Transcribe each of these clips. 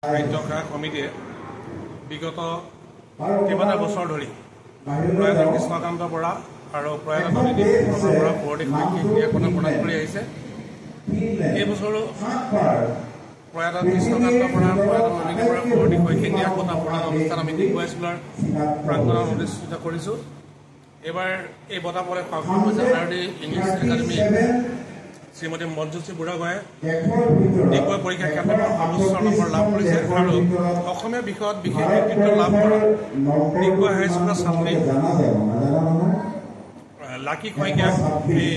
সাহিত্যসভা সমিতিয়ে বিগত কেইবাটা বছৰ ধৰি প্ৰয়াত কৃষ্ণকান্ত বৰা আৰু প্ৰয়াত নলিনী বৰা পৌৰাণিক শৈক্ষিক ক্ৰীড়াখনে প্ৰদান কৰি আহিছে। এই বছৰো প্ৰয়াত কৃষ্ণকান্ত বৰা প্ৰয়াত নলিনী বৰা পৌৰাণিক শৈক্ষিক ক্ৰীড়াখনে প্ৰদান অনুষ্ঠান আমি ডিগবৈ স্কুলৰ প্ৰাংগণত অনুষ্ঠিত কৰিছোঁ। এইবাৰ এই বঁটা পদক প্ৰাপ্ত হৈছে ভাৰতীয় ইংলিছ একাডেমী শ্ৰীমতী মঞ্জুশ্ৰী বুঢ়াগোহাঁয়ে ডিগবৈ পৰীক্ষা কেন্দ্ৰত সৰ্বোচ্চ নম্বৰ লাভ কৰিছে আৰু অসমীয়া বিষয়ত বিশেষ কৃতিত্ব লাভ কৰা ডিগবৈ হাইস্কুলৰ ছাত্ৰী লাকি শইকীয়াক এই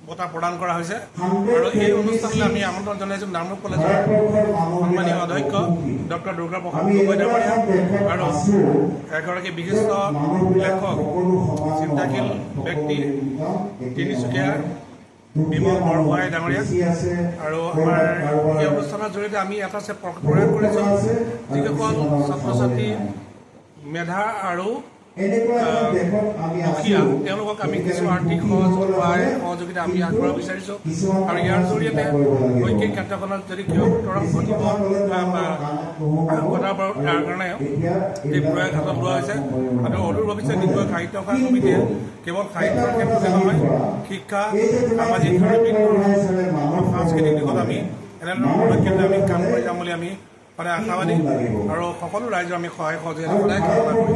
বঁটা প্ৰদান কৰা হৈছে। আৰু এই অনুষ্ঠানলৈ আমি আমন্ত্ৰণ জনাইছোঁ নামৰূপ কলেজৰ সন্মানীয় অধ্যক্ষ ডক্টৰ দুৰ্গা প্ৰসাদ গগৈ ডাঙৰীয়া আৰু এগৰাকী বিশিষ্ট লেখক চিন্তাশীল ব্যক্তি তিনিচুকীয়া বিমল বৰগোহাঁই ডাঙৰীয়া। আৰু আমাৰ এই অনুষ্ঠানৰ জৰিয়তে আমি এটা প্ৰয়াস কৰিছোঁ যিসকল ছাত্ৰ ছাত্ৰী মেধা আৰু দুখীয়া তেওঁলোকক আমি কিছু আৰ্থিক সহযোগিতা আমি আগবঢ়াব বিচাৰিছোঁ। আৰু ইয়াৰ জৰিয়তে শৈক্ষিক ক্ষেত্ৰখনত যদি কিয় উত্তৰণ ঘটিব তাৰ কাৰণে এই প্ৰয়াস হাতত লোৱা হৈছে। আৰু অদূৰ ভৱিষ্যত ডিগবৈ সাহিত্যসভা সমিতিয়ে কেৱল সাহিত্যৰ ক্ষেত্ৰতে নহয় শিক্ষা সামাজিক সাংস্কৃতিক দিশত আমি এনেধৰণৰ পদক্ষেপে আমি কাম কৰি যাম বুলি আমি সদায় আশাবাদী আৰু সকলো ৰাইজৰ আমি সহায় সহযোগিতা সদায় কামনা কৰিম।